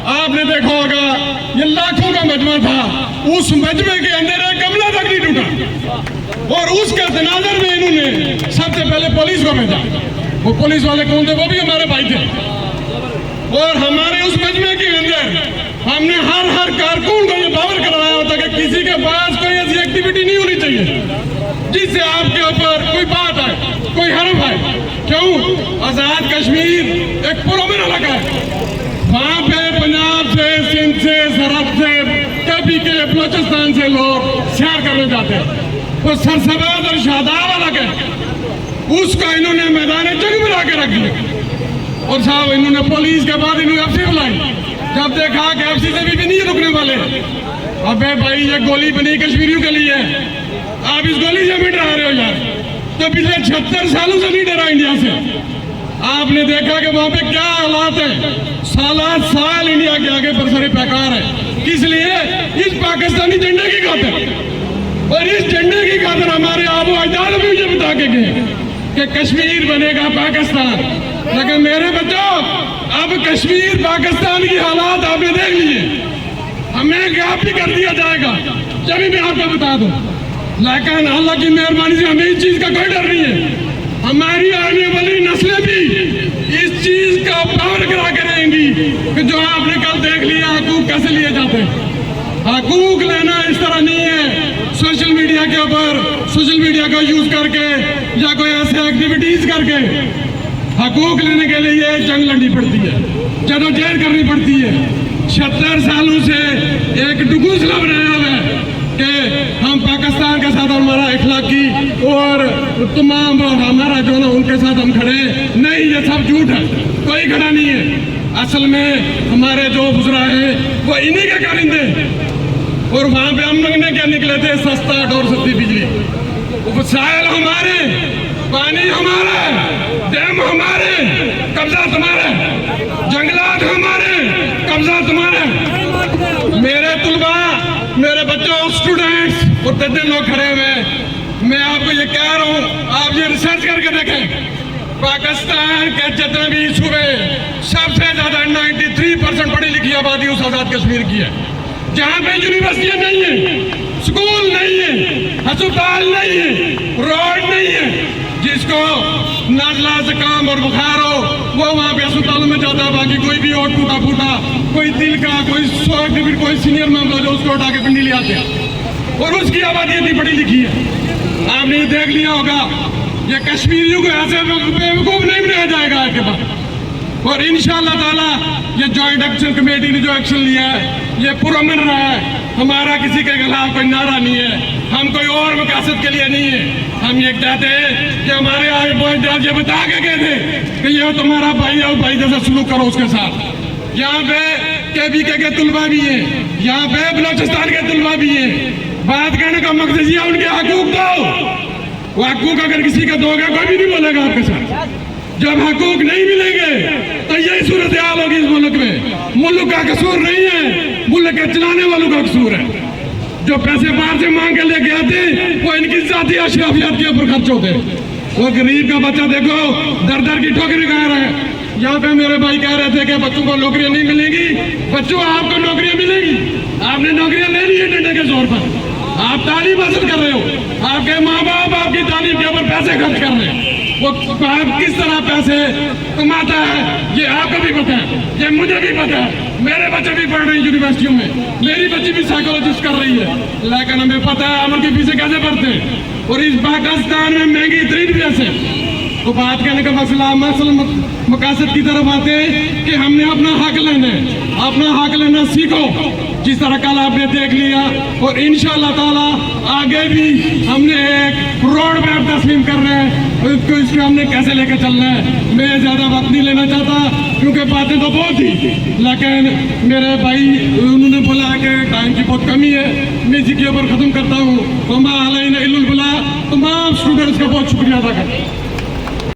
आपने देखा होगा ये लाखों का मजमा था, उस मजमे के अंदर एक कमला तक नहीं टूटा और उसके तनाजर में इन्होंने सबसे पहले पुलिस को भेजा। वो पुलिस वाले कौन थे? वो भी हमारे भाई थे। और हमारे उस मजमे के अंदर हमने हर कारकुन को ये बावर करवाया होता कि किसी के पास कोई ऐसी एक्टिविटी नहीं होनी चाहिए जिससे आपके ऊपर कोई बात आए, कोई हरफ आए। क्यों? आजाद कश्मीर एक पुरअमन इलाका है, वहाँ पे पंजाब से, सिंध से, सरहद से, कभी के बलूचिस्तान से लोग सैर करने जाते हैं। वो सरसब्ज और शादाब इलाका है, उसका इन्होंने मैदान जंग बना के रख दिया। और साहब इन्होंने पुलिस के बाद इन्होंने एफसी बुलाई, जब देखा कि एफसी से भी नहीं रुकने वाले, अबे भाई ये गोली बनी कश्मीरियों के लिए, आप इस गोली से भी डरा रहे हो यार। तो पिछले 76 सालों से नहीं डरा इंडिया से। आपने देखा कि वहां पे क्या हालात है, साल इंडिया के आगे बरसरे बेकार है। किस लिए? इस पाकिस्तानी झंडे की खातिर। और इस झंडे की खातिर हमारे आबो अजदाद भी मुझे बता के गए कि कश्मीर बनेगा पाकिस्तान। लेकिन मेरे बच्चों, अब कश्मीर पाकिस्तान की हालात आपने देख लिए, हमें गैप भी कर दिया जाएगा, जब मैं आपको बता दूं। लेकिन अल्लाह की मेहरबानी से हमें इस चीज का कोई डर नहीं है। हमारी आने वाली नस्लें भी इस चीज का पावर करा के रहेंगी कि जो आपने कल देख लिया हकूक कैसे लिए जाते हैं। हकूक लेना इस तरह नहीं है सोशल मीडिया के ऊपर, सोशल मीडिया का यूज करके या कोई ऐसे एक्टिविटीज करके। हकूक लेने के लिए जंग लड़नी पड़ती है, जदोजहद करनी पड़ती है। 76 सालों से एक डुगूसला बनाया हुआ है कि हम पाकिस्तान के साथ हमारा इखलाकी और तमाम हमारा जो ना उनके साथ हम खड़े नहीं, ये सब झूठ है, कोई खड़ा नहीं है। असल में हमारे जो गुजरा है वो इन्हीं के कारिंदे। और वहाँ पे हम लोग ने क्या निकले थे? सस्ता और सस्ती बिजली। वसाइल हमारे, पानी हमारा, डैम हमारे, कब्जा तुम्हारे, जंगलात हमारे, कब्जा तुम्हारे। मेरे तुलबा, मेरे बच्चों, स्टूडेंट्स और तद्दे लोग खड़े हुए, मैं आपको ये कह रहा हूँ, आप ये रिसर्च करके देखें। पाकिस्तान के जितने भी सूबे, सबसे ज्यादा 93% पढ़ी लिखी आबादी उस आजाद कश्मीर की है, जहाँ पे यूनिवर्सिटियाँ नहीं है, स्कूल नहीं है, अस्पताल नहीं है, रोड नहीं है। जिसको नाजला जुकाम और बुखार हो वो वहाँ पे अस्पतालों में जाता है, बाकी कोई भी और टूटा फूटा, कोई दिल का, कोई सीनियर मामला जो उसको उठा के पिंडी ले आते हैं। और उसकी आबादी इतनी पढ़ी लिखी है। आपने ये देख लिया होगा, ये कश्मीरियों को ऐसे बेवकूफ नहीं बनाया जाएगा आपके पास। और इंशाअल्लाह ताला ये जॉइंट एक्शन कमेटी ने जो एक्शन लिया है ये पुरअमन रहा है। हमारा किसी के खिलाफ कोई नारा नहीं है, हम कोई और मकासद के लिए नहीं है। हम ये कहते हैं कि हमारे आगे बहुत ये बता के गए थे कि ये तुम्हारा भाई है, भाई जैसा सलूक करो उसके साथ। यहाँ पे KBK के तुलबा भी है, यहाँ पे बलूचिस्तान के तुलबा भी है। बात कहने का मकसद ये उनके हकूक दो। वो हकूक अगर किसी का दोगे कोई भी नहीं बोलेगा आपके साथ। जब हकूक नहीं मिलेंगे तो यही सूरत हाल होगी इस मुल्क में। मुल्क का कसूर नहीं है, मुल्क के चलाने वालों का कसूर है। जो पैसे बाहर से मांग के लेके आते वो इनकी जाती अशराफियात के ऊपर खर्च होते। वो गरीब का बच्चा देखो दर दर की ठोकरें खा रहा है। यहाँ पे मेरे भाई कह रहे थे कि बच्चों को नौकरियां नहीं मिलेंगी। बच्चों आपको नौकरियां मिलेगी, आपने नौकरियां ले ली है डंडे के जोर पर। आप तालीम हासिल कर रहे हो, आपके माँ बाप आपकी तालीम के ऊपर पैसे खर्च कर रहे हैं। वो बाप किस तरह पैसे कमाता है ये आपको भी पता है, ये मुझे भी पता है। मेरे बच्चे भी पढ़ रहे हैं यूनिवर्सिटियों में, मेरी बच्ची भी साइकोलॉजिस्ट कर रही है। लेकिन हमें पता है हम उनकी फीसें कैसे भरते हैं। और इस पाकिस्तान में महंगी इतनी फीसें, तो बात कहने का मसला मकासद की तरफ आते हैं कि हमने अपना हक लेना है, अपना हक लेना सीखो, जिस तरह कल आपने देख लिया। और इंशाअल्लाह ताला आगे भी हमने एक रोड मैप तस्लीम कर रहे हैं, उसको इसमें हमने कैसे लेकर चलना है। मैं ज़्यादा वक्त नहीं लेना चाहता क्योंकि बातें तो बहुत थी, लेकिन मेरे भाई उन्होंने बोला कि टाइम की बहुत कमी है, मैं इसी के ऊपर ख़त्म करता हूँ। तमाम स्टूडेंट्स का बहुत शुक्रिया अदा करता हूँ।